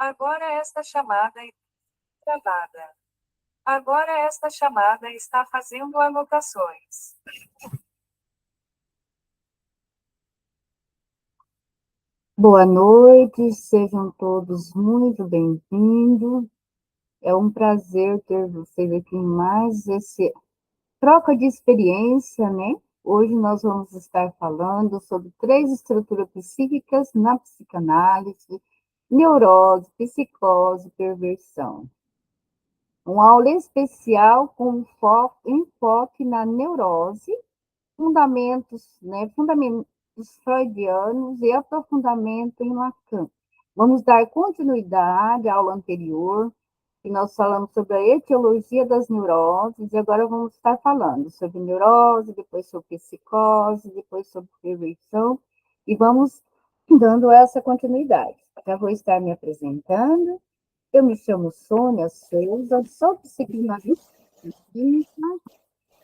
Agora esta chamada está travada. Agora esta chamada está fazendo anotações. Boa noite, sejam todos muito bem-vindos. É um prazer ter vocês aqui em mais esse troca de experiência, né? Hoje nós vamos estar falando sobre 3 estruturas psíquicas na psicanálise: neurose, psicose, perversão. Uma aula especial com enfoque na neurose, fundamentos freudianos e aprofundamento em Lacan. Vamos dar continuidade à aula anterior, que nós falamos sobre a etiologia das neuroses, e agora vamos estar falando sobre neurose, depois sobre psicose, depois sobre perversão, e vamos dando essa continuidade. Já vou estar me apresentando. Eu me chamo Sônia Souza, sou psicanalista clínica,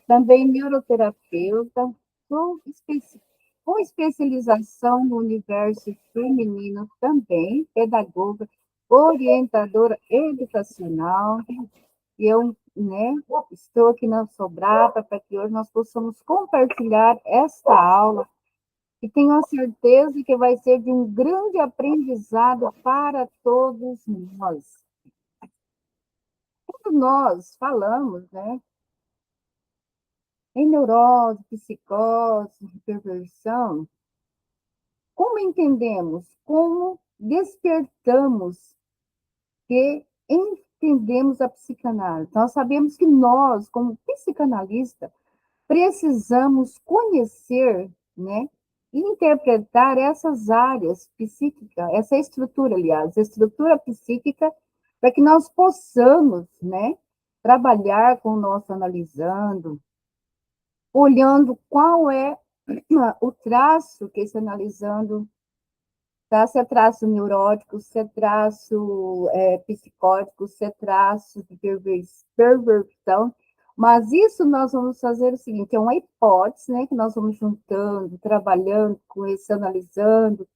também neuroterapeuta, com especialização no universo feminino também, pedagoga, orientadora educacional, e eu, né, estou aqui na Sobrata para que hoje nós possamos compartilhar esta aula, e tenho a certeza que vai ser de um grande aprendizado para todos nós. Quando nós falamos, né, em neurose, psicose, perversão, como entendemos, como despertamos que entendemos a psicanálise? Nós sabemos que nós, como psicanalista, precisamos conhecer, né, e interpretar essas áreas psíquicas, essa estrutura, aliás, a estrutura psíquica, para que nós possamos, né, trabalhar com o nosso analisando, olhando qual é o traço que esse analisando tá, se é traço neurótico, se é traço psicótico, se é traço de perversão, mas isso nós vamos fazer o seguinte, é uma hipótese, né, que nós vamos juntando, trabalhando com isso, analisando,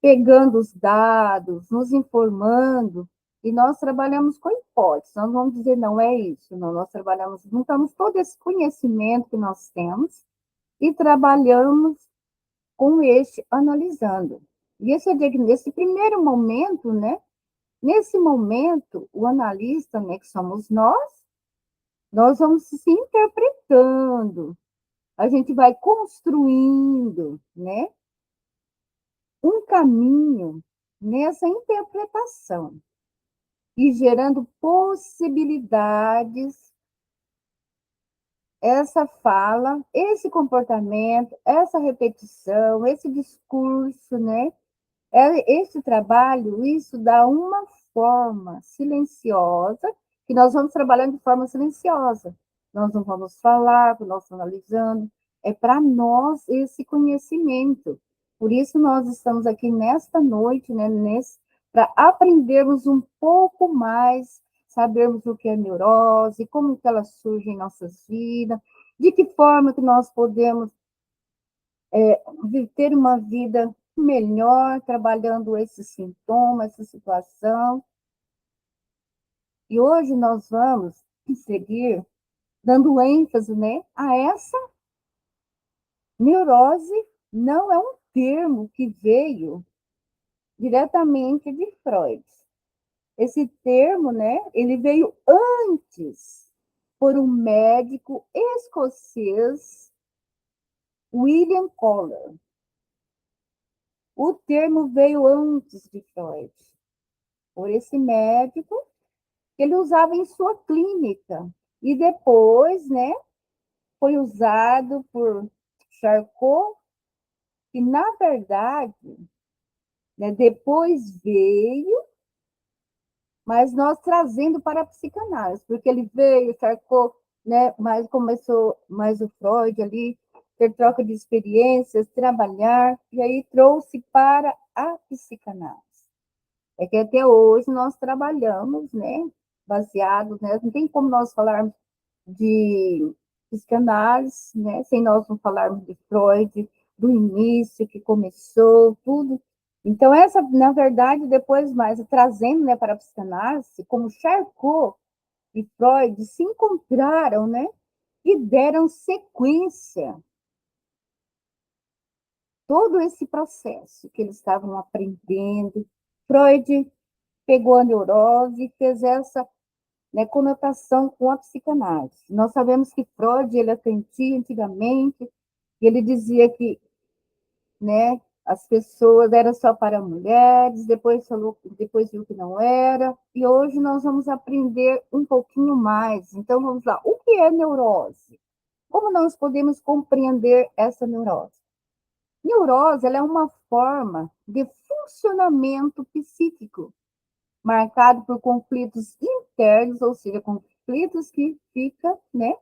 pegando os dados, nos informando, e nós trabalhamos com hipótese, nós vamos dizer, não é isso, não, nós trabalhamos, juntamos todo esse conhecimento que nós temos, e trabalhamos com este analisando. E esse primeiro momento, né? Nesse momento, o analista, né, que somos nós vamos se interpretando, a gente vai construindo, né, um caminho nessa interpretação e gerando possibilidades, essa fala, esse comportamento, essa repetição, esse discurso, né? Esse trabalho, isso dá uma forma silenciosa, que nós vamos trabalhando de forma silenciosa. Nós não vamos falar, nós estamos analisando. É para nós esse conhecimento. Por isso nós estamos aqui nesta noite, né, para aprendermos um pouco mais, sabermos o que é neurose, como que ela surge em nossas vidas, de que forma que nós podemos ter uma vida melhor, trabalhando esses sintomas, essa situação. E hoje nós vamos seguir dando ênfase, né, a essa neurose. Não é um termo que veio diretamente de Freud. Esse termo, né, ele veio antes por um médico escocês, William Collar. O termo veio antes de Freud, por esse médico, que ele usava em sua clínica. E depois, né, foi usado por Charcot, que, na verdade, né, depois veio, mas nós trazendo para a psicanálise, porque ele veio, Charcot, né, mas começou mais o Freud ali, ter troca de experiências, trabalhar, e aí trouxe para a psicanálise. É que até hoje nós trabalhamos, né, baseados, né, não tem como nós falarmos de psicanálise, né, sem nós não falarmos de Freud, do início que começou, tudo, Então, essa, na verdade, depois mais, trazendo, né, para a psicanálise, como Charcot e Freud se encontraram, né, e deram sequência todo esse processo que eles estavam aprendendo. Freud pegou a neurose e fez essa, né, conotação com a psicanálise. Nós sabemos que Freud ele atendia antigamente e ele dizia que, né, as pessoas eram só para mulheres, depois falou, depois viu que não era, e hoje nós vamos aprender um pouquinho mais. Então vamos lá, o que é neurose? Como nós podemos compreender essa neurose? Neurose ela é uma forma de funcionamento psíquico marcado por conflitos internos, ou seja, conflitos que ficam, né?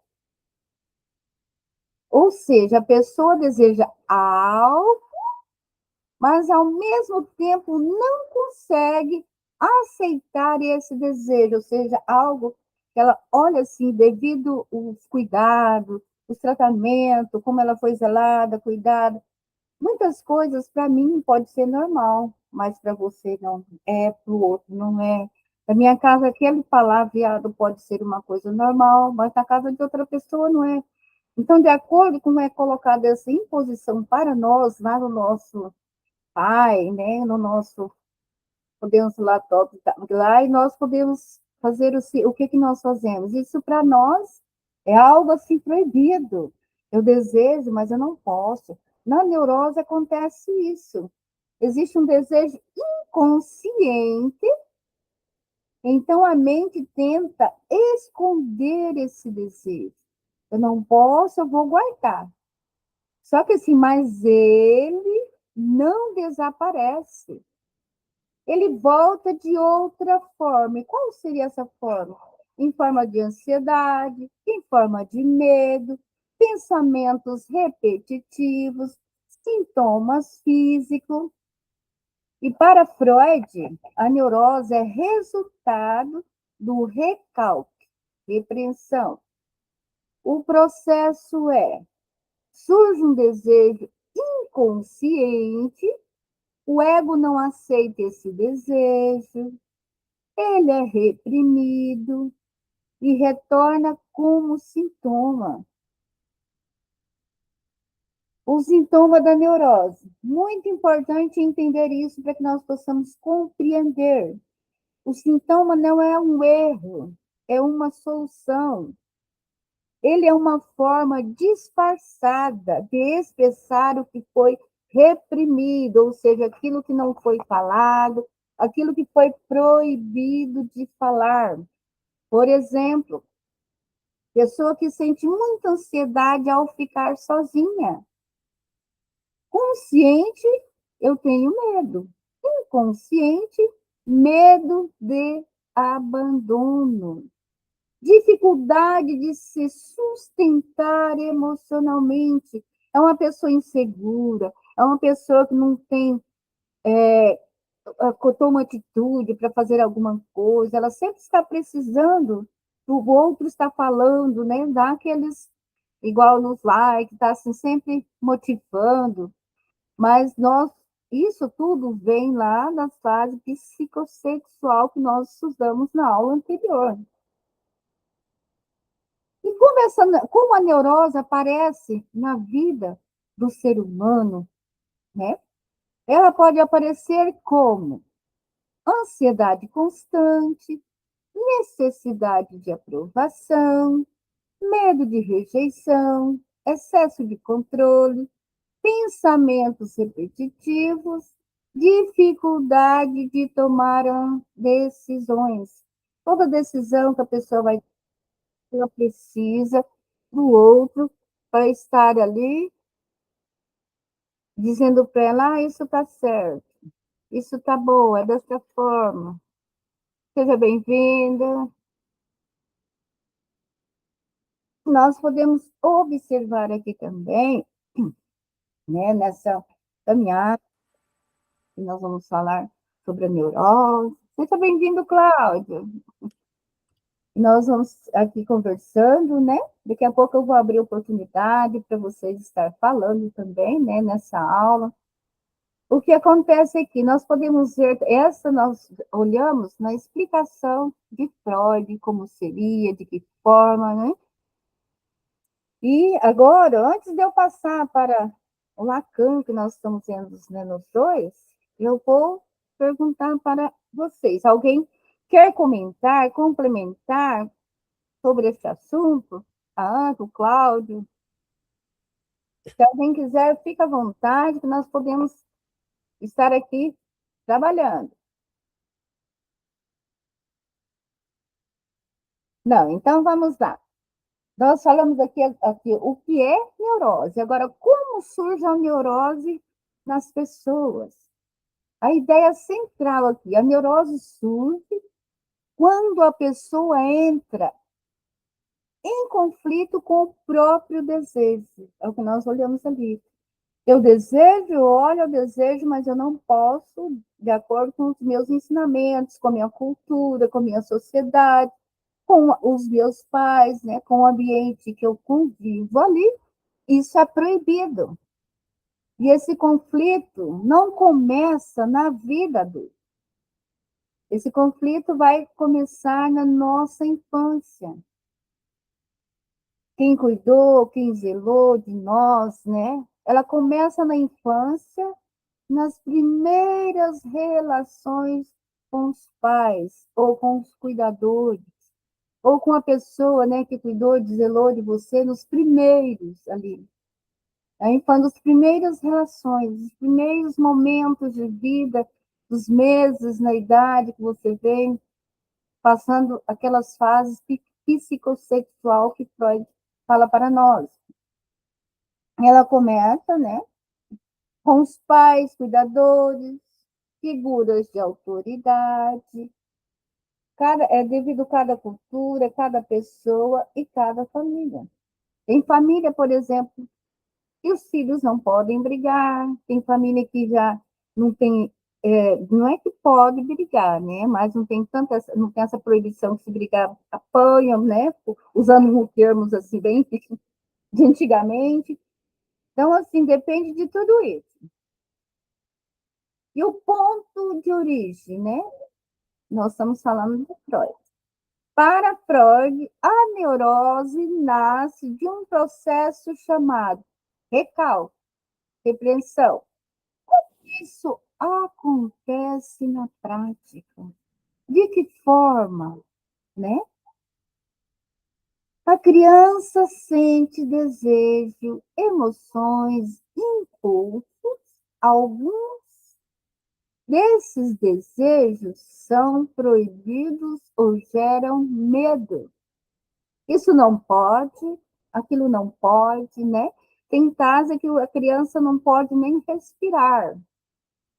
Ou seja, a pessoa deseja algo, mas ao mesmo tempo não consegue aceitar esse desejo, ou seja, algo que ela olha assim, devido aos cuidados, os tratamentos, como ela foi zelada, cuidada, muitas coisas para mim pode ser normal, mas para você não é, para o outro não é. Na minha casa, aquele palavreado pode ser uma coisa normal, mas na casa de outra pessoa não é. Então, de acordo com como é colocada essa imposição para nós, lá no nosso pai, né, no nosso, podemos lá, top, lá e nós podemos fazer o que, que nós fazemos. Isso para nós é algo assim proibido. Eu desejo, mas eu não posso. Na neurose acontece isso. Existe um desejo inconsciente, então a mente tenta esconder esse desejo. Eu não posso, eu vou guardar. Só que assim, mas ele não desaparece. Ele volta de outra forma. E qual seria essa forma? Em forma de ansiedade, em forma de medo, pensamentos repetitivos, sintomas físicos. E para Freud, a neurose é resultado do recalque, repreensão. O processo surge um desejo inconsciente, o ego não aceita esse desejo, ele é reprimido e retorna como sintoma. O sintoma da neurose. Muito importante entender isso para que nós possamos compreender. O sintoma não é um erro, é uma solução. Ele é uma forma disfarçada de expressar o que foi reprimido, ou seja, aquilo que não foi falado, aquilo que foi proibido de falar. Por exemplo, pessoa que sente muita ansiedade ao ficar sozinha. Consciente, eu tenho medo. Inconsciente, medo de abandono. Dificuldade de se sustentar emocionalmente. É uma pessoa insegura, é uma pessoa que não tem, toma atitude para fazer alguma coisa, ela sempre está precisando, o outro está falando, né? Dá aqueles, igual nos likes, está assim, sempre motivando, mas nós, isso tudo vem lá na fase psicossexual que nós estudamos na aula anterior. E como a neurose aparece na vida do ser humano, né? Ela pode aparecer como ansiedade constante, necessidade de aprovação, medo de rejeição, excesso de controle, pensamentos repetitivos, dificuldade de tomar decisões. Toda decisão que a pessoa vai ter, ela precisa do outro para estar ali dizendo para ela, isso está certo, isso está bom, é dessa forma, seja bem-vinda. Nós podemos observar aqui também, né, nessa caminhada, que nós vamos falar sobre a neurose. Seja bem-vindo, Cláudio. Nós vamos aqui conversando, né? Daqui a pouco eu vou abrir oportunidade para vocês estar falando também, né, nessa aula. O que acontece aqui, nós podemos ver, essa nós olhamos na explicação de Freud, como seria, de que forma, né? E agora, antes de eu passar para o Lacan, que nós estamos vendo nos dois, eu vou perguntar para vocês. Alguém quer comentar, complementar sobre esse assunto? A Ana, o Cláudio. Se alguém quiser, fica à vontade, que nós podemos estar aqui trabalhando. Não, então vamos lá. Nós falamos aqui o que é neurose. Agora, como surge a neurose nas pessoas? A ideia central aqui, a neurose surge quando a pessoa entra em conflito com o próprio desejo. É o que nós olhamos ali. Eu desejo, olho, eu desejo, mas eu não posso, de acordo com os meus ensinamentos, com a minha cultura, com a minha sociedade, com os meus pais, né, com o ambiente que eu convivo ali, isso é proibido. E esse conflito não começa na vida adulta. Esse conflito vai começar na nossa infância. Quem cuidou, quem zelou de nós, né? Ela começa na infância, nas primeiras relações com os pais, ou com os cuidadores, ou com a pessoa, né, que cuidou, zelou de você nos primeiros ali. A infância, as primeiras relações, os primeiros momentos de vida, os meses na idade que você vem, passando aquelas fases psicossexual que Freud fala para nós. Ela começa, né, com os pais, cuidadores, figuras de autoridade, é devido a cada cultura, cada pessoa e cada família. Tem família, por exemplo, que os filhos não podem brigar, tem família que já não tem, não é que pode brigar, né? Mas não tem tanta, não tem essa proibição de se brigar, apanham, né? Usando termos assim bem de antigamente. Então, assim, depende de tudo isso. E o ponto de origem, né? Nós estamos falando de Freud. Para Freud, a neurose nasce de um processo chamado recalque, repreensão. Isso acontece na prática. De que forma, né? A criança sente desejo, emoções, impulsos. Alguns desses desejos são proibidos ou geram medo. Isso não pode, aquilo não pode, né? Tem casa que a criança não pode nem respirar,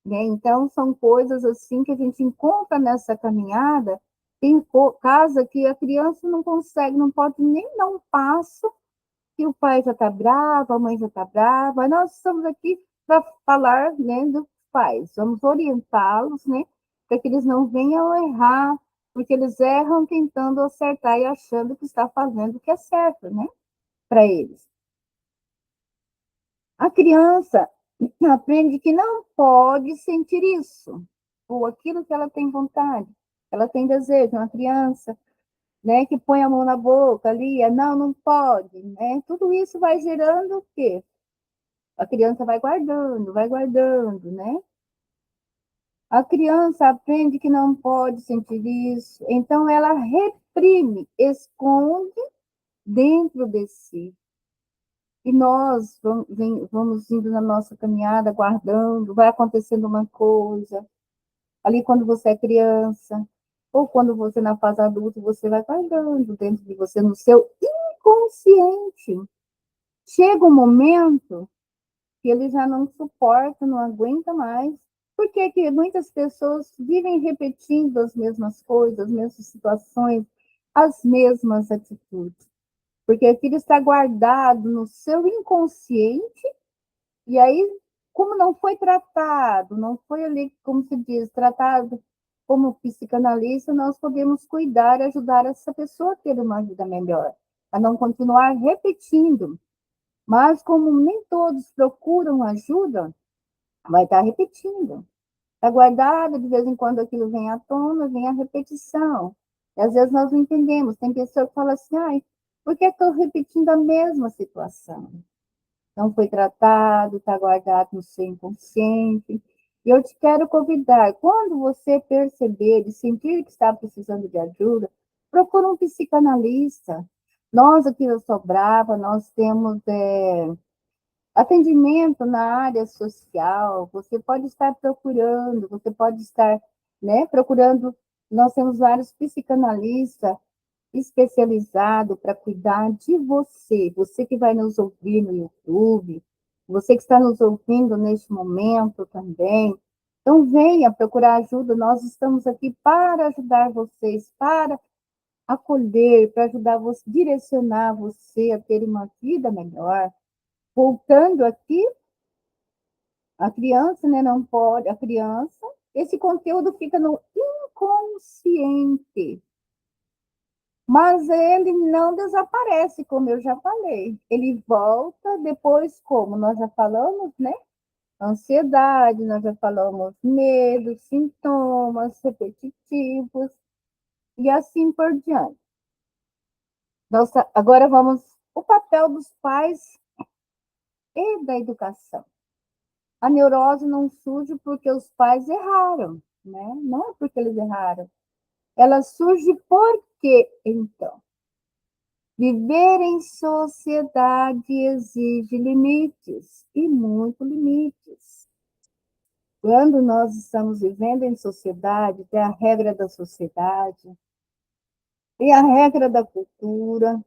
né? Então, são coisas assim que a gente encontra nessa caminhada. Tem casa que a criança não consegue, não pode nem dar um passo, que o pai já está bravo, a mãe já está brava. Nós estamos aqui para falar, né, dos pais, vamos orientá-los, né, para que eles não venham errar, porque eles erram tentando acertar e achando que está fazendo o que é certo, né, para eles. A criança aprende que não pode sentir isso, ou aquilo que ela tem vontade, ela tem desejo. Uma criança, né, que põe a mão na boca ali, não, não pode, né? Tudo isso vai gerando o quê? A criança vai guardando, né? A criança aprende que não pode sentir isso, então ela reprime, esconde dentro de si. E nós vamos indo na nossa caminhada, guardando, vai acontecendo uma coisa. Ali, quando você é criança, ou quando você, na fase adulta, você vai guardando dentro de você, no seu inconsciente. Chega um momento que ele já não suporta, não aguenta mais. Por que que muitas pessoas vivem repetindo as mesmas coisas, as mesmas situações, as mesmas atitudes? Porque aquilo está guardado no seu inconsciente, e aí, como não foi tratado, não foi ali, como se diz, tratado como psicanalista, nós podemos cuidar e ajudar essa pessoa a ter uma vida melhor, a não continuar repetindo. Mas como nem todos procuram ajuda, vai estar repetindo. Está guardado, de vez em quando aquilo vem à tona, vem a repetição. E às vezes nós não entendemos. Tem pessoa que fala assim, ai, por que estou repetindo a mesma situação? Não foi tratado, está guardado no seu inconsciente. E eu te quero convidar, quando você perceber e sentir que está precisando de ajuda, procura um psicanalista. Nós aqui no Sou Brava, nós temos atendimento na área social, você pode estar procurando, você pode estar, né, procurando. Nós temos vários psicanalistas especializados para cuidar de você, você que vai nos ouvir no YouTube, você que está nos ouvindo neste momento também. Então, venha procurar ajuda, nós estamos aqui para ajudar vocês, para acolher, para ajudar você, direcionar você a ter uma vida melhor. Voltando aqui, a criança, né, não pode, a criança, esse conteúdo fica no inconsciente, mas ele não desaparece, como eu já falei. Ele volta depois, como nós já falamos, né? Ansiedade, nós já falamos medo, sintomas repetitivos e assim por diante. Nossa, agora vamos o papel dos pais e da educação. A neurose não surge porque os pais erraram, né? Não é porque eles erraram. Ela surge porque, então, viver em sociedade exige limites, e muito limites. Quando nós estamos vivendo em sociedade, tem a regra da sociedade, tem a regra da cultura,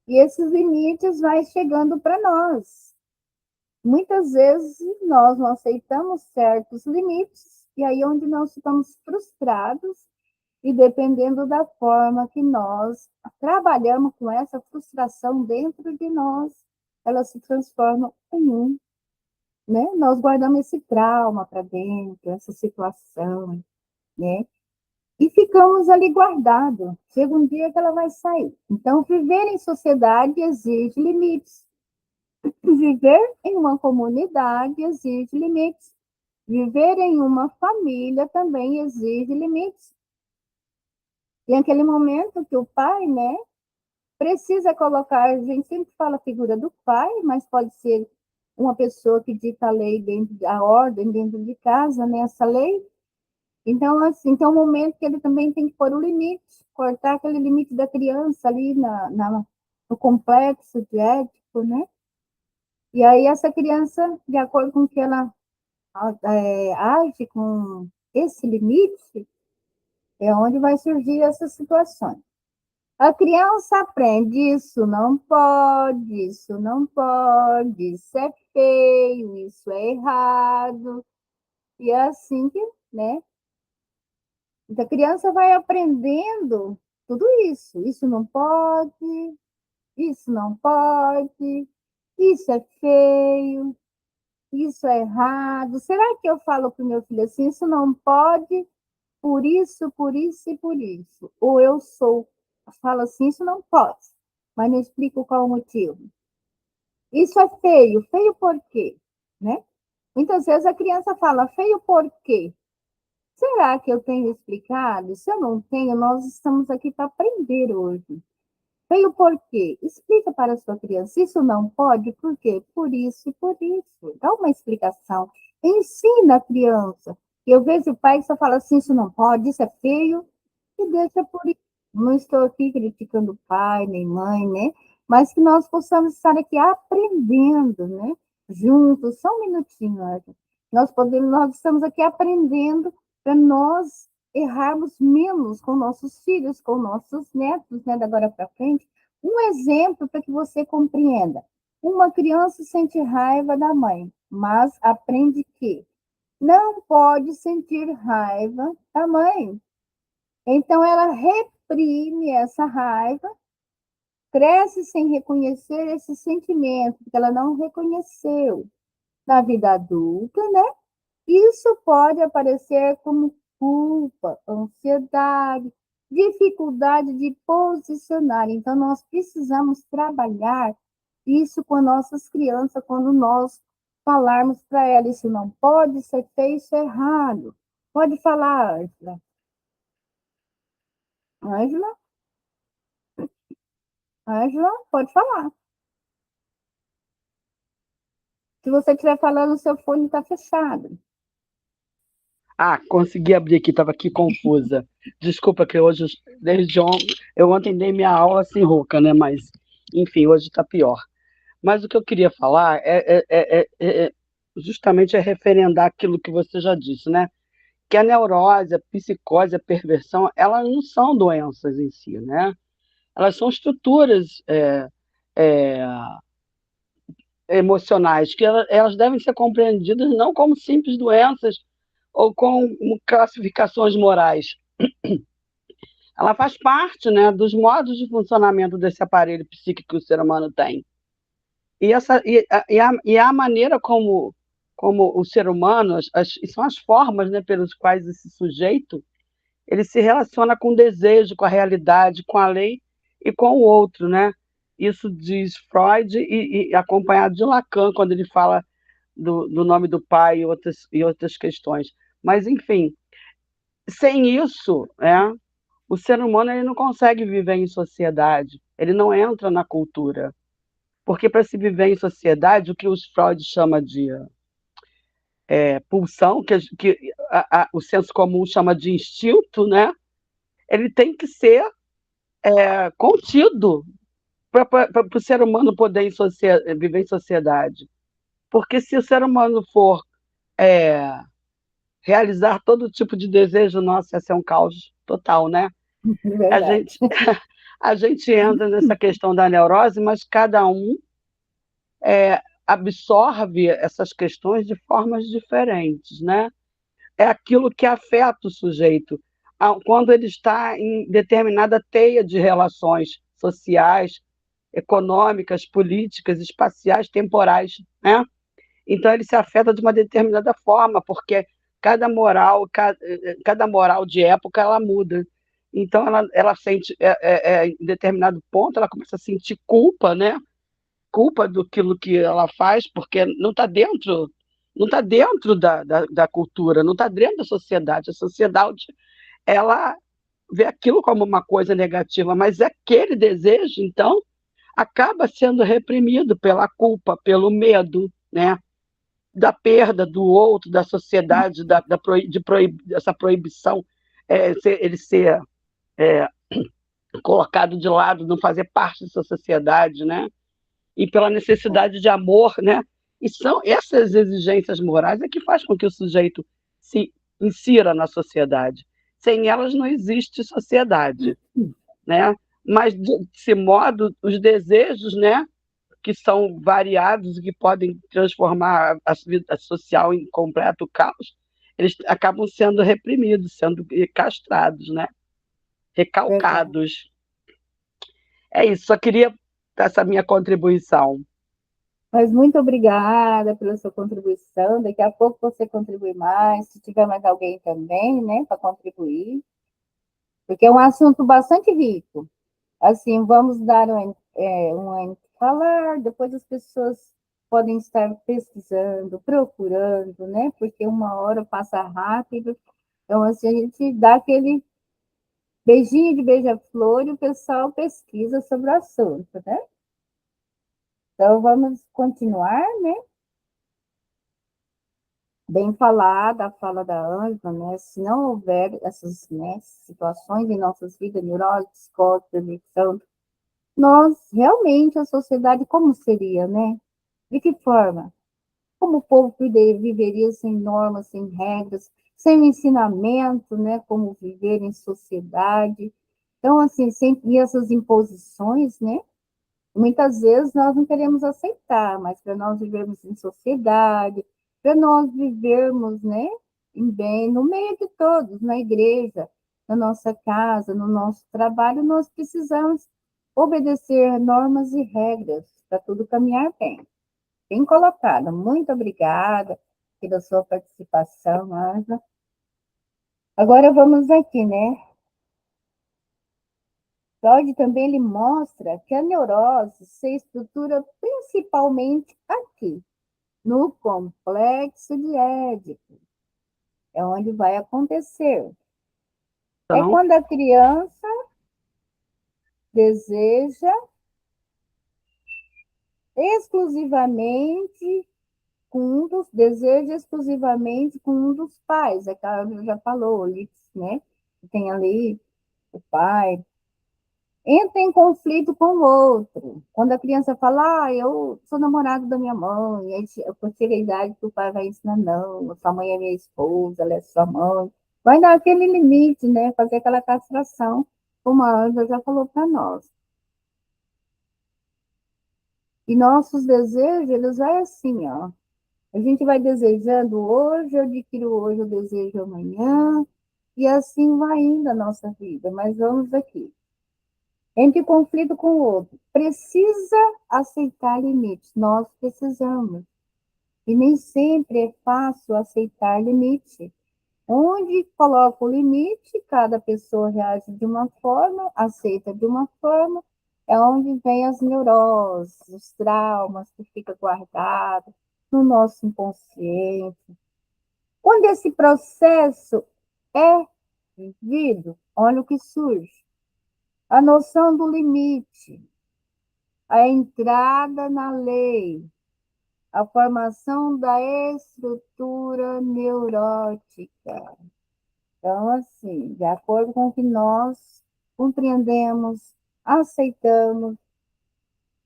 e esses limites vão chegando para nós. Muitas vezes nós não aceitamos certos limites, e aí é onde nós ficamos frustrados, e dependendo da forma que nós trabalhamos com essa frustração dentro de nós, ela se transforma em né? Nós guardamos esse trauma para dentro, essa situação, né? E ficamos ali guardados. Chega um dia que ela vai sair. Então, viver em sociedade exige limites. Viver em uma comunidade exige limites. Viver em uma família também exige limites. Tem aquele momento que o pai, né, precisa colocar, a gente sempre fala a figura do pai, mas pode ser uma pessoa que dita a lei dentro, a ordem dentro de casa, né, essa lei. Então, assim, tem um momento que ele também tem que pôr o limite, cortar aquele limite da criança ali no complexo de ético, né? E aí essa criança, de acordo com que ela age com esse limite, é onde vai surgir essas situações. A criança aprende isso não pode, isso é feio, isso é errado. E é assim que, né? Então, a criança vai aprendendo tudo isso. Isso não pode, isso é feio, isso é errado. Será que eu falo para o meu filho assim, isso não pode, por isso e por isso? Ou falo assim, isso não pode, mas não explico qual o motivo. Isso é feio, feio por quê? Né? Muitas vezes a criança fala, feio por quê? Será que eu tenho explicado? Se eu não tenho, nós estamos aqui para aprender hoje. Feio por quê? Explica para a sua criança. Isso não pode, por quê? Por isso e por isso. Dá uma explicação. Ensina a criança. Eu vejo o pai que só fala assim, isso não pode, isso é feio, e deixa por isso. Não estou aqui criticando pai, nem mãe, né? Mas que nós possamos estar aqui aprendendo, né? Juntos, só um minutinho, Érica. Nós estamos aqui aprendendo para nós errarmos menos com nossos filhos, com nossos netos, né, da agora para frente. Um exemplo para que você compreenda. Uma criança sente raiva da mãe, mas aprende que não pode sentir raiva da mãe. Então, ela reprime essa raiva, cresce sem reconhecer esse sentimento, porque ela não reconheceu. Na vida adulta, né? Isso pode aparecer como culpa, ansiedade, dificuldade de posicionar. Então, nós precisamos trabalhar isso com nossas crianças quando nós falarmos para ela, isso não pode ser feito, isso é errado. Pode falar, Ângela. Ângela? Ângela, pode falar. Se você estiver falando, o seu fone está fechado. Ah, consegui abrir aqui, estava aqui confusa. Desculpa que hoje, desde ontem, eu ontem dei minha aula assim rouca, né? Mas, enfim, hoje está pior. Mas o que eu queria falar justamente é referendar aquilo que você já disse, né? Que a neurose, a psicose, a perversão, elas não são doenças em si, né? Elas são estruturas é, emocionais, que elas devem ser compreendidas não como simples doenças ou como classificações morais. Ela faz parte, né, dos modos de funcionamento desse aparelho psíquico que o ser humano tem. E a maneira como o ser humano, são as formas, né, pelas quais esse sujeito ele se relaciona com o desejo, com a realidade, com a lei e com o outro, né? Isso diz Freud e acompanhado de Lacan, quando ele fala do nome do pai e outras questões. Mas, enfim, sem isso, o ser humano ele não consegue viver em sociedade, ele não entra na cultura. Porque para se viver em sociedade, o que os Freud chama de pulsão, o senso comum chama de instinto, né? Ele tem que ser contido para o ser humano poder viver em sociedade. Porque se o ser humano for é, realizar todo tipo de desejo nosso, ia ser um caos total, né? A Verdade. gente, a gente entra nessa questão da neurose, mas cada um absorve essas questões de formas diferentes, né? É aquilo que afeta o sujeito quando ele está em determinada teia de relações sociais, econômicas, políticas, espaciais, temporais, né? Então ele se afeta de uma determinada forma, porque cada moral de época ela muda. Então ela sente, em determinado ponto, ela começa a sentir culpa, né? Culpa do que ela faz, porque não está dentro da cultura, não está dentro da sociedade. A sociedade ela vê aquilo como uma coisa negativa, mas aquele desejo, então, acaba sendo reprimido pela culpa, pelo medo, né? Da perda do outro, da sociedade, dessa proibição, ele ser colocado de lado, não fazer parte dessa sociedade, né? E pela necessidade de amor, né? E são essas exigências morais que faz com que o sujeito se insira na sociedade. Sem elas não existe sociedade, né? Mas desse modo, os desejos, né, que são variados e que podem transformar a vida social em completo caos, eles acabam sendo reprimidos, sendo castrados, né? Verdade. Recalcados. É isso, só queria dar essa minha contribuição. Mas muito obrigada pela sua contribuição. Daqui a pouco você contribui mais, se tiver mais alguém também, né, para contribuir, porque é um assunto bastante rico. Assim, vamos dar falar, depois as pessoas podem estar pesquisando, procurando, né? Porque uma hora passa rápido. Então, assim, a gente dá aquele beijinho de beija-flor e o pessoal pesquisa sobre o assunto, né? Então, vamos continuar, né? Bem falada a fala da Ângela, né? Se não houver essas, né, situações em nossas vidas, neurose, psicose, depressão, nós, realmente, a sociedade, como seria, né? De que forma? Como o povo viveria sem normas, sem regras, sem ensinamento, né? Como viver em sociedade. Então, assim, sempre essas imposições, né? Muitas vezes nós não queremos aceitar, mas para nós vivermos em sociedade, para nós vivermos, né, em bem, no meio de todos, na igreja, na nossa casa, no nosso trabalho, nós precisamos obedecer normas e regras para tudo caminhar bem. Bem colocado. Muito obrigada pela sua participação, Ângela. Agora vamos aqui, né? Freud também ele mostra que a neurose se estrutura principalmente aqui, no complexo de Édipo. É onde vai acontecer. É Então, quando a criança deseja exclusivamente deseja exclusivamente com um dos pais. É claro, já falou, né? Tem ali o pai, entra em conflito com o outro. Quando a criança fala, eu sou namorado da minha mãe, aí eu chego a idade que o pai vai ensinar, não, sua mãe é minha esposa, ela é sua mãe. Vai dar aquele limite, né? Fazer aquela castração, como a Anja já falou para nós. E nossos desejos, eles vai assim, ó. A gente vai desejando hoje, eu adquiro hoje, eu desejo amanhã, e assim vai indo a nossa vida. Mas vamos aqui. Entre conflito com o outro, precisa aceitar limites. Nós precisamos. E nem sempre é fácil aceitar limite. Onde coloca o limite, cada pessoa reage de uma forma, aceita de uma forma, é onde vem as neuroses, os traumas que ficam guardados no nosso inconsciente. Quando esse processo é vivido, olha o que surge. A noção do limite, a entrada na lei, a formação da estrutura neurótica. Então, assim, de acordo com o que nós compreendemos, aceitamos,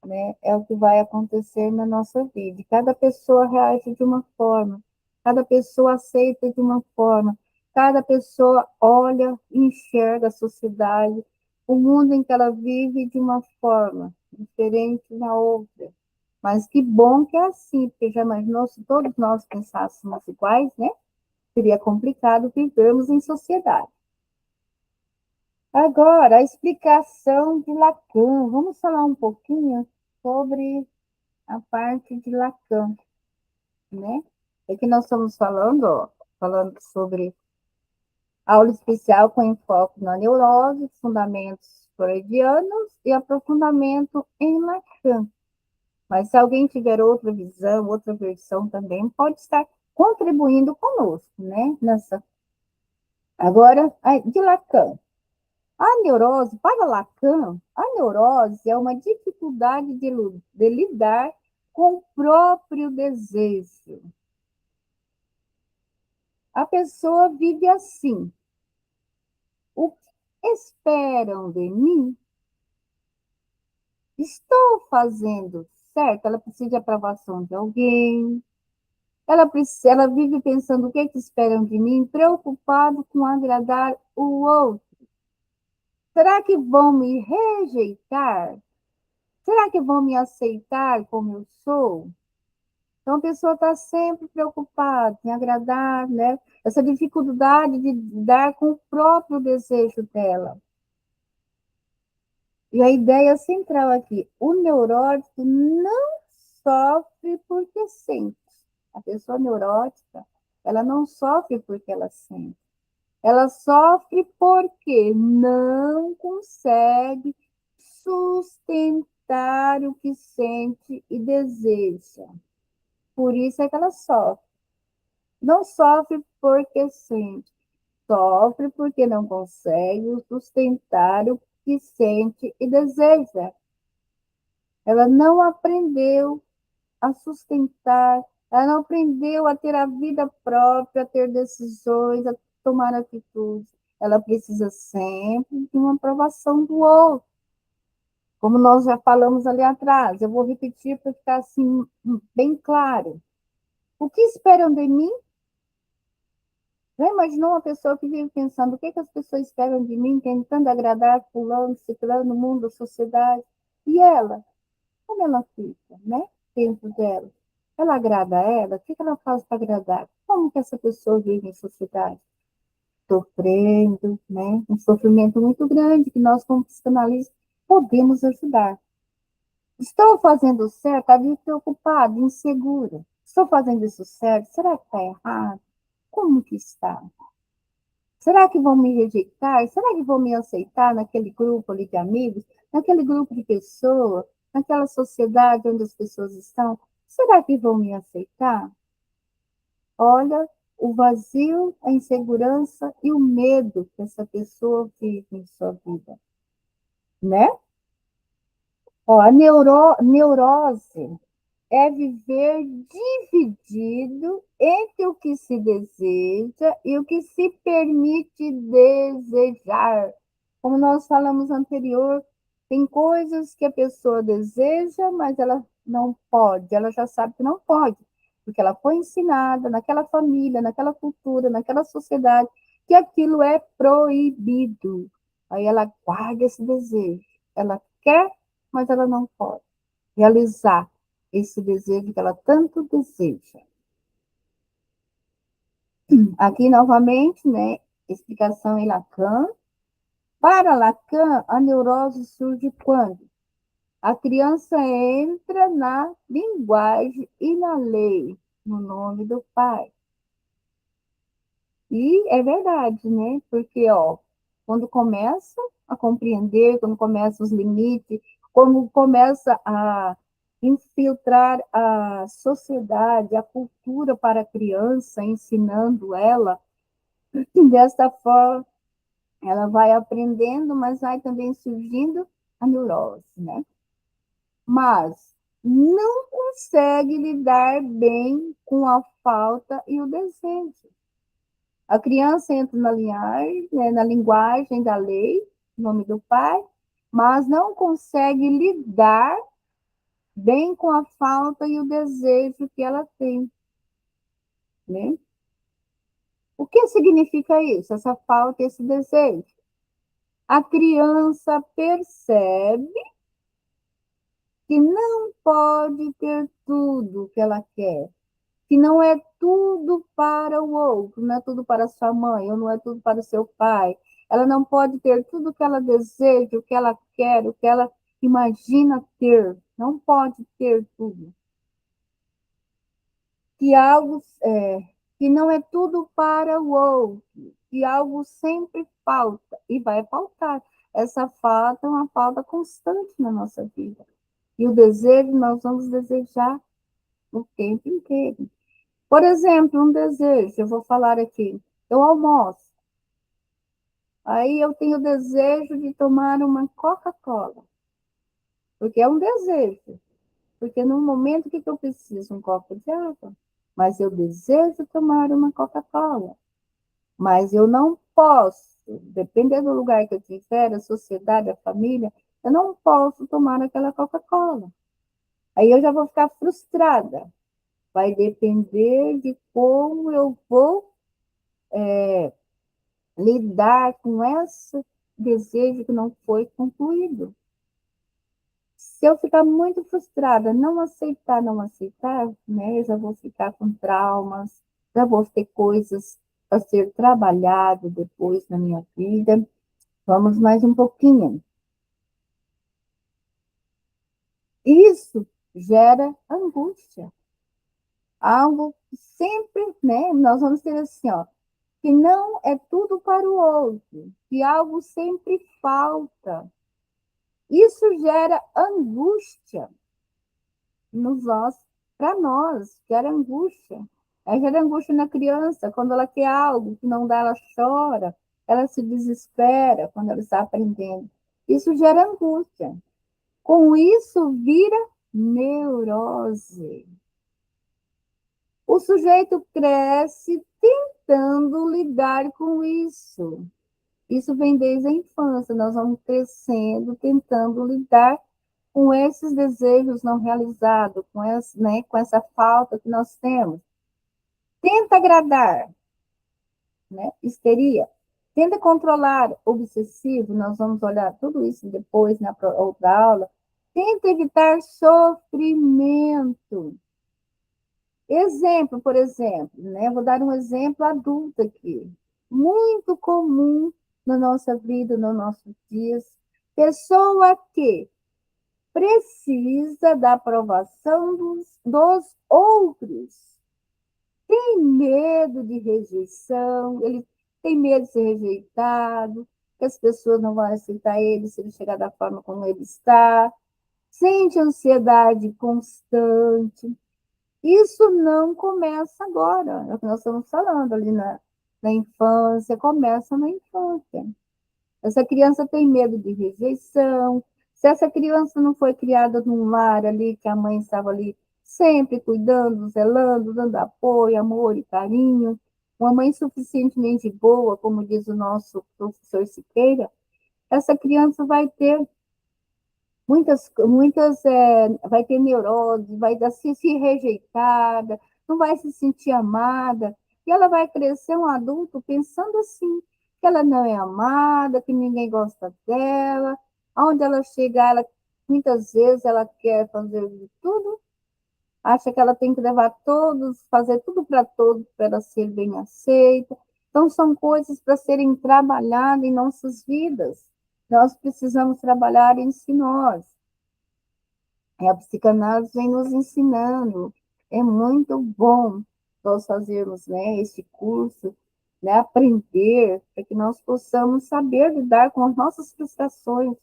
né, é o que vai acontecer na nossa vida. E cada pessoa reage de uma forma, cada pessoa aceita de uma forma, cada pessoa olha e enxerga a sociedade, o mundo em que ela vive de uma forma diferente da outra. Mas que bom que é assim, porque já imaginou se todos nós pensássemos iguais, né? Seria complicado vivermos em sociedade. Agora, a explicação de Lacan. Vamos falar um pouquinho sobre a parte de Lacan, né? É que nós estamos falando, ó, falando sobre aula especial com enfoque na neurose, fundamentos freudianos e aprofundamento em Lacan. Mas se alguém tiver outra visão, outra versão também, pode estar contribuindo conosco, né? Agora, de Lacan. A neurose, para Lacan, a neurose é uma dificuldade de lidar com o próprio desejo. A pessoa vive assim. O que esperam de mim? Estou fazendo certo? Ela precisa de aprovação de alguém. Ela vive pensando o que, que esperam de mim, preocupado com agradar o outro. Será que vão me rejeitar? Será que vão me aceitar como eu sou? Então, a pessoa está sempre preocupada em agradar, né? Essa dificuldade de lidar com o próprio desejo dela. E a ideia central aqui, o neurótico não sofre porque sente. A pessoa neurótica, ela não sofre porque ela sente. Ela sofre porque não consegue sustentar o que sente e deseja. Por isso é que ela sofre. Não sofre porque sente, sofre porque não consegue sustentar o que sente e deseja. Ela não aprendeu a sustentar, ela não aprendeu a ter a vida própria, a ter decisões, a tomar atitudes. Ela precisa sempre de uma aprovação do outro. Como nós já falamos ali atrás, eu vou repetir para ficar assim bem claro. O que esperam de mim? Já imaginou uma pessoa que vive pensando o que, que as pessoas esperam de mim, tentando agradar fulano, ciclano, o mundo, a sociedade? E ela? Como ela fica, né? Dentro dela. Ela agrada a ela? O que, que ela faz para agradar? Como que essa pessoa vive em sociedade? Sofrendo, né? Um sofrimento muito grande que nós, como psicanalistas, podemos ajudar. Estou fazendo certo? Está preocupada, insegura. Estou fazendo isso certo? Será que está errado? Como que está? Será que vão me rejeitar? Será que vão me aceitar naquele grupo ali de amigos? Naquele grupo de pessoas? Naquela sociedade onde as pessoas estão? Será que vão me aceitar? Olha o vazio, a insegurança e o medo que essa pessoa vive em sua vida, né? Ó, a neurose é viver dividido entre o que se deseja e o que se permite desejar. Como nós falamos anterior, tem coisas que a pessoa deseja, mas ela não pode, ela já sabe que não pode, porque ela foi ensinada naquela família, naquela cultura, naquela sociedade, que aquilo é proibido. Aí ela guarda esse desejo. Ela quer, mas ela não pode realizar esse desejo que ela tanto deseja. Aqui, novamente, né, explicação em Lacan. Para Lacan, a neurose surge quando a criança entra na linguagem e na lei, no nome do pai. E é verdade, né? Porque, ó, quando começa a compreender, quando começa os limites, quando começa a infiltrar a sociedade, a cultura para a criança, ensinando ela, desta forma ela vai aprendendo, mas vai também surgindo a neurose, né? Mas não consegue lidar bem com a falta e o desejo. A criança entra na linhagem, né, na linguagem da lei, em nome do pai, mas não consegue lidar bem com a falta e o desejo que ela tem, né? O que significa isso, essa falta e esse desejo? A criança percebe que não pode ter tudo que ela quer, que não é tudo para o outro, não é tudo para sua mãe, ou não é tudo para o seu pai. Ela não pode ter tudo o que ela deseja, o que ela quer, o que ela imagina ter. Não pode ter tudo. Que algo que não é tudo para o outro, que algo sempre falta e vai faltar. Essa falta é uma falta constante na nossa vida. E o desejo nós vamos desejar o tempo inteiro. Por exemplo, um desejo, eu vou falar aqui, eu almoço, aí eu tenho o desejo de tomar uma Coca-Cola, porque é um desejo, porque no momento que eu preciso um copo de água, mas eu desejo tomar uma Coca-Cola, mas eu não posso, dependendo do lugar que eu estiver, a sociedade, a família, eu não posso tomar aquela Coca-Cola. Aí eu já vou ficar frustrada. Vai depender de como eu vou lidar com esse desejo que não foi concluído. Se eu ficar muito frustrada, não aceitar, né, eu já vou ficar com traumas, já vou ter coisas a ser trabalhado depois na minha vida. Vamos mais um pouquinho. Isso gera angústia. Algo que sempre, né, nós vamos ter assim, ó, que não é tudo para o outro, que algo sempre falta. Isso gera angústia nos nós, para nós, gera angústia. Aí gera angústia na criança, quando ela quer algo que não dá, ela chora, ela se desespera quando ela está aprendendo. Isso gera angústia. Com isso, vira neurose. O sujeito cresce tentando lidar com isso. Isso vem desde a infância, nós vamos crescendo, tentando lidar com esses desejos não realizados, com essa falta que nós temos. Tenta agradar, né? Histeria. Tenta controlar, obsessivo, nós vamos olhar tudo isso depois na outra aula. Tenta evitar sofrimento. Exemplo, por exemplo, né? Vou dar um exemplo adulto aqui. Muito comum na nossa vida, nos nossos dias. Pessoa que precisa da aprovação dos outros. Tem medo de rejeição, ele tem medo de ser rejeitado, que as pessoas não vão aceitar ele se ele chegar da forma como ele está. Sente ansiedade constante. Isso não começa agora, é o que nós estamos falando ali na infância, começa na infância. Essa criança tem medo de rejeição. Se essa criança não foi criada num lar ali, que a mãe estava ali sempre cuidando, zelando, dando apoio, amor e carinho, uma mãe suficientemente boa, como diz o nosso professor Siqueira, essa criança vai ter vai ter neurose, vai se rejeitada, não vai se sentir amada, e ela vai crescer um adulto pensando assim, que ela não é amada, que ninguém gosta dela, aonde ela chegar, muitas vezes ela quer fazer de tudo, acha que ela tem que levar todos, fazer tudo para todos, para ela ser bem aceita. Então, são coisas para serem trabalhadas em nossas vidas. Nós precisamos trabalhar em si nós. A psicanálise vem nos ensinando. É muito bom nós fazermos, né, esse curso, né, aprender, para que nós possamos saber lidar com as nossas frustrações,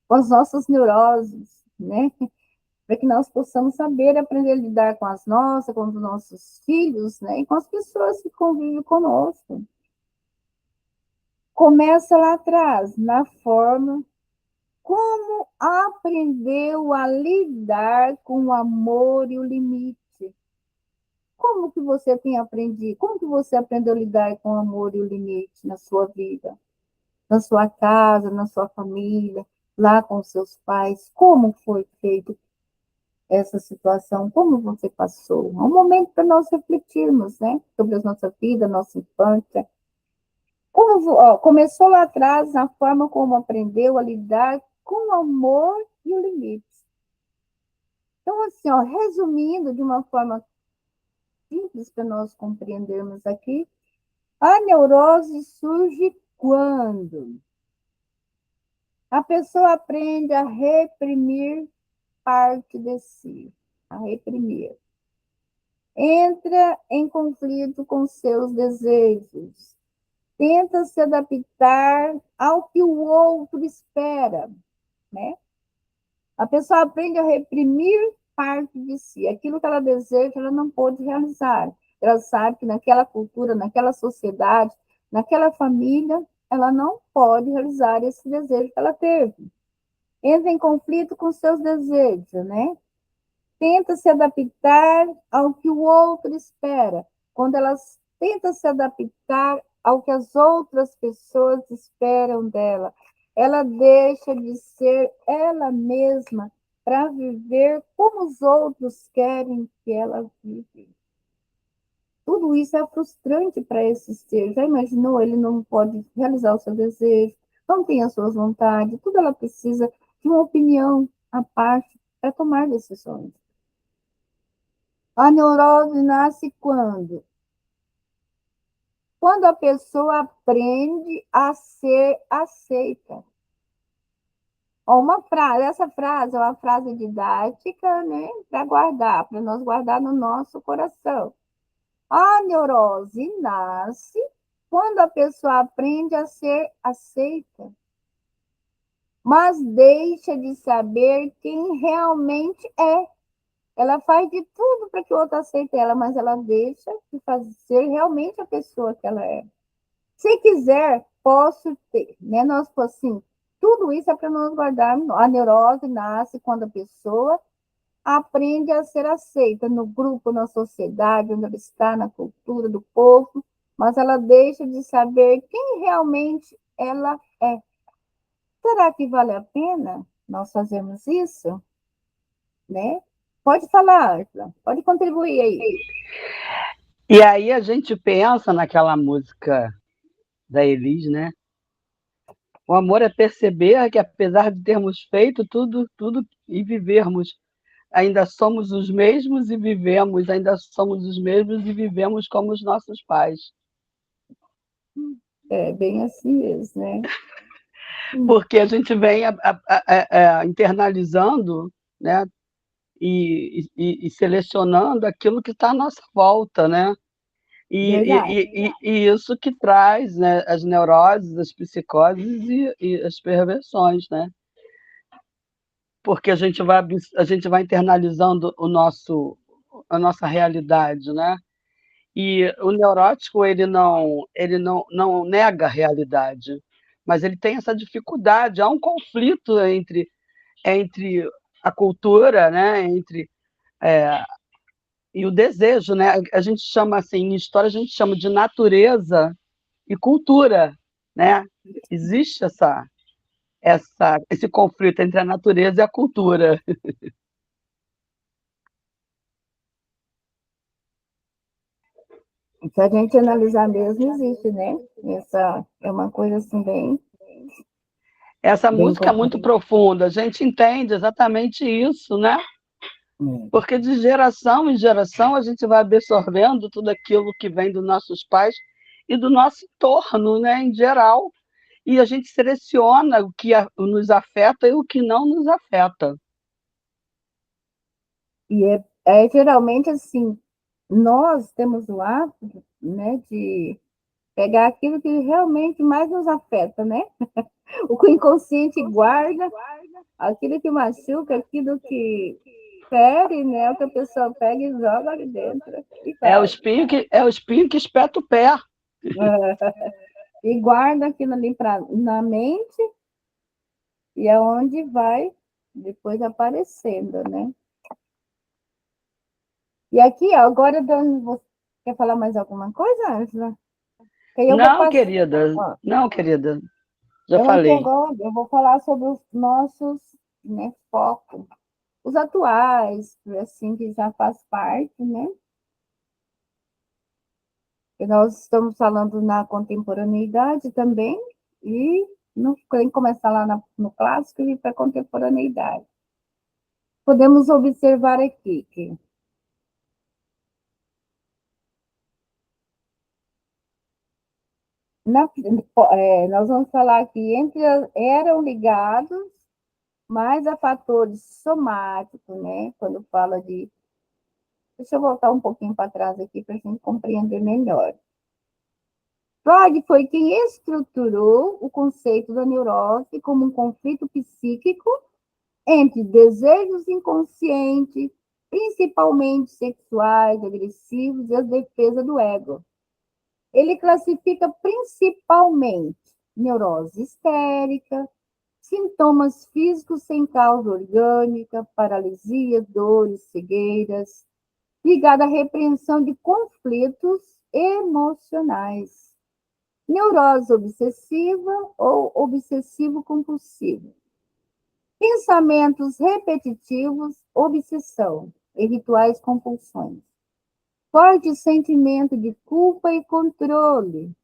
com as nossas neuroses, né, para que nós possamos saber aprender a lidar com as nossas, com os nossos filhos, né, e com as pessoas que convivem conosco. Começa lá atrás, na forma como aprendeu a lidar com o amor e o limite. Como que você tem aprendido? Como que você aprendeu a lidar com o amor e o limite na sua vida? Na sua casa, na sua família, lá com seus pais? Como foi feito essa situação? Como você passou? É um momento para nós refletirmos, né? Sobre a nossa vida, nossa infância. Começou lá atrás, na forma como aprendeu a lidar com o amor e o limite. Então, assim, resumindo de uma forma simples para nós compreendermos aqui, a neurose surge quando a pessoa aprende a reprimir parte de si, a reprimir. Entra em conflito com seus desejos, tenta se adaptar ao que o outro espera, né? A pessoa aprende a reprimir parte de si. Aquilo que ela deseja, ela não pode realizar. Ela sabe que naquela cultura, naquela sociedade, naquela família, ela não pode realizar esse desejo que ela teve. Entra em conflito com seus desejos, né? Tenta se adaptar ao que o outro espera. Quando ela tenta se adaptar ao que as outras pessoas esperam dela, ela deixa de ser ela mesma para viver como os outros querem que ela vive. Tudo isso é frustrante para esse ser. Já imaginou? Ele não pode realizar o seu desejo, não tem as suas vontades, tudo ela precisa de uma opinião à parte para tomar decisões. A neurose nasce quando? Quando a pessoa aprende a ser aceita. Essa frase é uma frase didática, né, para nós guardar no nosso coração. A neurose nasce quando a pessoa aprende a ser aceita, mas deixa de saber quem realmente é. Ela faz de tudo para que o outro aceite ela, mas ela deixa de ser realmente a pessoa que ela é. Se quiser, posso ter, né? Nós, assim, tudo isso é para nós guardarmos. A neurose nasce quando a pessoa aprende a ser aceita no grupo, na sociedade, onde ela está, na cultura do povo, mas ela deixa de saber quem realmente ela é. Será que vale a pena nós fazermos isso? Né? Pode falar, Ângela, pode contribuir aí. E aí a gente pensa naquela música da Elis, né? O amor é perceber que, apesar de termos feito tudo e vivermos, ainda somos os mesmos e vivemos, ainda somos os mesmos e vivemos como os nossos pais. É bem assim mesmo, né? Porque a gente vem internalizando, né? E selecionando aquilo que está à nossa volta, né? E isso que traz, né, as neuroses, as psicoses e as perversões, né? Porque a gente vai internalizando a nossa realidade, né? E o neurótico, ele não nega a realidade, mas ele tem essa dificuldade, há um conflito entre a cultura, né, e o desejo, né? A gente chama assim, em história a gente chama de natureza e cultura, né? Existe esse conflito entre a natureza e a cultura. Se a gente analisar mesmo, existe, né? Essa é uma coisa assim Essa bem música é muito complexa. profunda, a gente entende exatamente isso, né? Porque de geração em geração a gente vai absorvendo tudo aquilo que vem dos nossos pais e do nosso entorno, né, em geral, e a gente seleciona o que nos afeta e o que não nos afeta. E é geralmente assim, nós temos o hábito, né, de pegar aquilo que realmente mais nos afeta, né? O que o inconsciente guarda, aquilo que machuca, aquilo que fere, né? O que a pessoa pega e joga ali dentro e vai. É o espinho que espeta o pé. E guarda aquilo ali na mente e é onde vai depois aparecendo, né? E aqui, ó, agora, Dani, você quer falar mais alguma coisa, Ângela? Que aí eu vou Não, passar. querida, Ó, não, querida, já então, aqui falei. agora, eu vou falar sobre os nossos, né, focos, os atuais, assim, que já faz parte, né? E nós estamos falando na contemporaneidade também, e não tem que começar lá no clássico e ir para a contemporaneidade. Podemos observar aqui que nós vamos falar que eram ligados mais a fatores somáticos, né? Quando fala de. Deixa eu voltar um pouquinho para trás aqui para a gente compreender melhor. Freud foi quem estruturou o conceito da neurose como um conflito psíquico entre desejos inconscientes, principalmente sexuais, agressivos, e a defesa do ego. Ele classifica principalmente neurose histérica, sintomas físicos sem causa orgânica, paralisia, dores, cegueiras, ligada à repreensão de conflitos emocionais, neurose obsessiva ou obsessivo-compulsivo, pensamentos repetitivos, obsessão e rituais compulsões, forte sentimento de culpa e controle,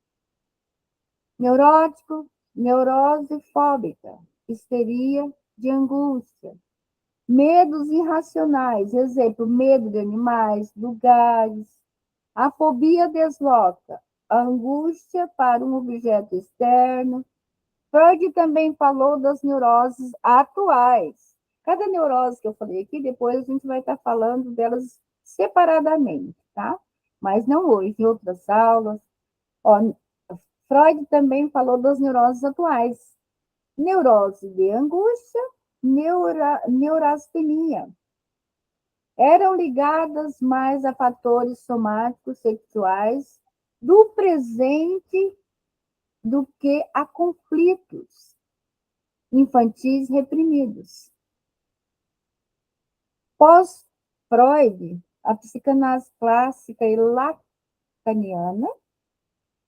neurótico, neurose fóbica, histeria de angústia, medos irracionais, exemplo, medo de animais, lugares, a fobia desloca, a angústia para um objeto externo. Freud também falou das neuroses atuais. Cada neurose que eu falei aqui, depois a gente vai estar falando delas separadamente, tá? Mas não hoje, em outras aulas. Ó, Freud também falou das neuroses atuais. Neurose de angústia, neurastenia. Eram ligadas mais a fatores somáticos sexuais do presente do que a conflitos infantis reprimidos. Pós-Freud, a psicanálise clássica e lacaniana,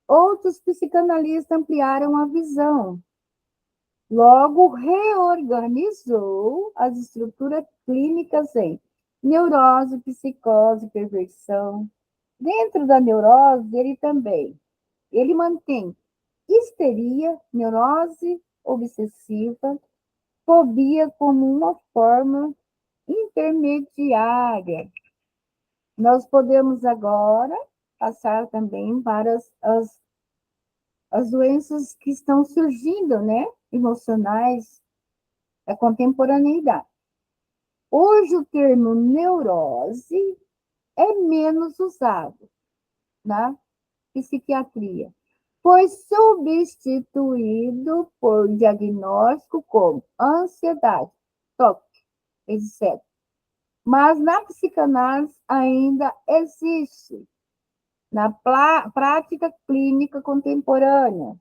outros psicanalistas ampliaram a visão. Logo, reorganizou as estruturas clínicas em neurose, psicose, perversão. Dentro da neurose, ele mantém histeria, neurose obsessiva, fobia como uma forma intermediária. Nós podemos agora passar também para as doenças que estão surgindo, né? Emocionais, da contemporaneidade. Hoje o termo neurose é menos usado na psiquiatria, foi substituído por diagnóstico como ansiedade, toque, etc. Mas na psicanálise ainda existe, na prática clínica contemporânea,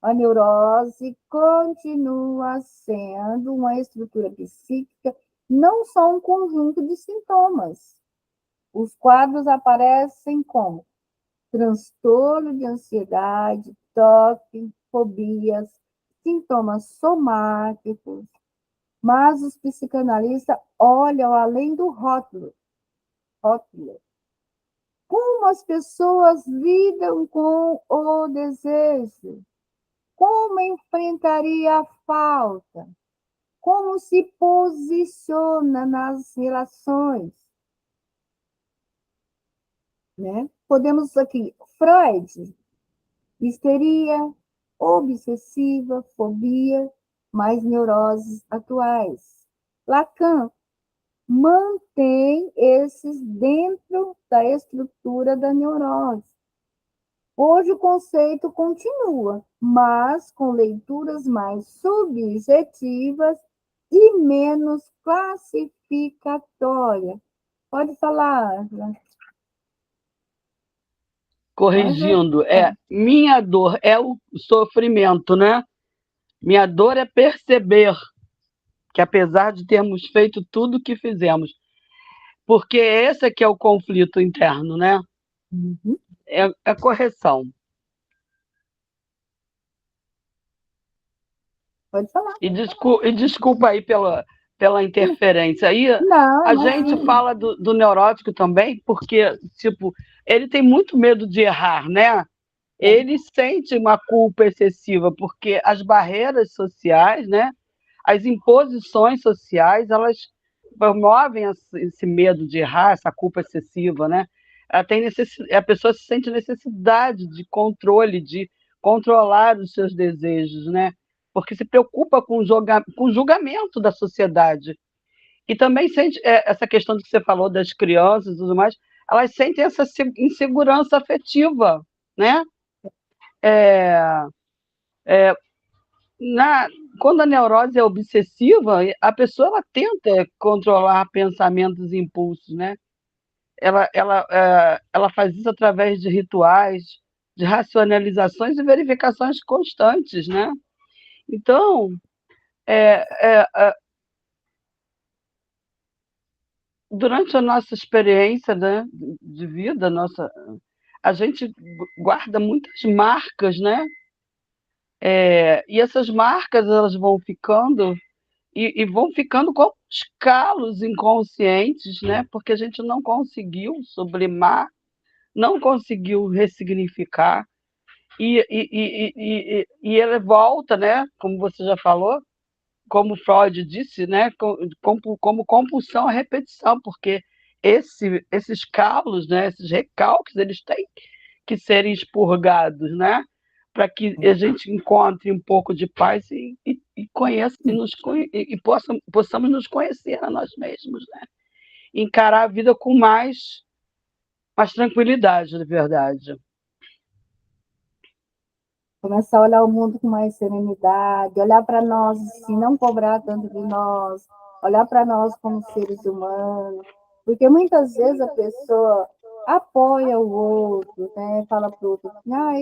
a neurose continua sendo uma estrutura psíquica, não só um conjunto de sintomas. Os quadros aparecem como transtorno de ansiedade, toque, fobias, sintomas somáticos, mas os psicanalistas olham além do rótulo. Como as pessoas lidam com o desejo? Como enfrentaria a falta? Como se posiciona nas relações? Né? Podemos aqui, Freud, histeria, obsessiva, fobia, mais neuroses atuais. Lacan mantém esses dentro da estrutura da neurose. Hoje o conceito continua, mas com leituras mais subjetivas e menos classificatórias. Pode falar, Angela. Corrigindo, minha dor é o sofrimento, né? Minha dor é perceber que, apesar de termos feito tudo o que fizemos, porque esse aqui é o conflito interno, né? Uhum. É a correção. Pode falar. E desculpa aí pela interferência. Aí Não, a gente fala do neurótico também, porque, tipo, ele tem muito medo de errar, né? Ele sente uma culpa excessiva, porque as barreiras sociais, né? As imposições sociais, elas promovem esse medo de errar, essa culpa excessiva, né? A pessoa se sente necessidade de controle, de controlar os seus desejos, né? Porque se preocupa com o julgamento da sociedade. E também sente essa questão que você falou das crianças e tudo mais, elas sentem essa insegurança afetiva, né? Quando a neurose é obsessiva, a pessoa ela tenta controlar pensamentos e impulsos, né? Ela faz isso através de rituais, de racionalizações e verificações constantes, né? Então, durante a nossa experiência, né, de vida, a gente guarda muitas marcas, né? E essas marcas elas vão ficando e vão ficando como os calos inconscientes, né? Porque a gente não conseguiu sublimar, não conseguiu ressignificar, e ele volta, né? Como você já falou, como Freud disse, né? Como compulsão à repetição, porque esses calos, né? Esses recalques, eles têm que serem expurgados, né? Para que a gente encontre um pouco de paz e conheça e possamos nos conhecer a nós mesmos, né? Encarar a vida com mais tranquilidade, de verdade. Começar a olhar o mundo com mais serenidade, olhar para nós, assim, não cobrar tanto de nós, olhar para nós como seres humanos, porque muitas vezes a pessoa apoia o outro, né? Fala para o outro,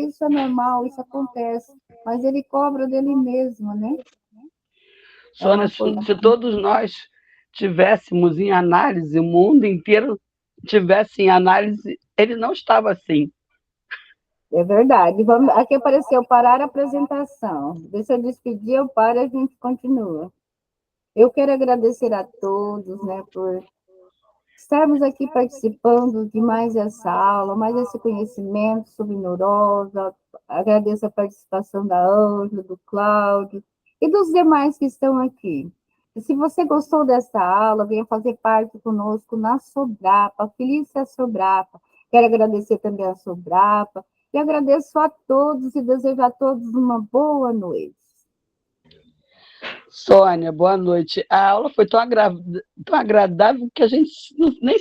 isso é normal, isso acontece, mas ele cobra dele mesmo, né? Sônia, se todos nós tivéssemos em análise, o mundo inteiro tivesse em análise, ele não estava assim. É verdade. Aqui apareceu parar a apresentação. Deixa eu despedir, eu paro e a gente continua. Eu quero agradecer a todos, né, por estarmos aqui participando de mais essa aula, mais esse conhecimento sobre neurose. Agradeço a participação da Ângela, do Cláudio e dos demais que estão aqui. E se você gostou dessa aula, venha fazer parte conosco na Sobrapa, Felícia Sobrapa. Quero agradecer também a Sobrapa e agradeço a todos e desejo a todos uma boa noite. Sônia, boa noite. A aula foi tão agradável que a gente nem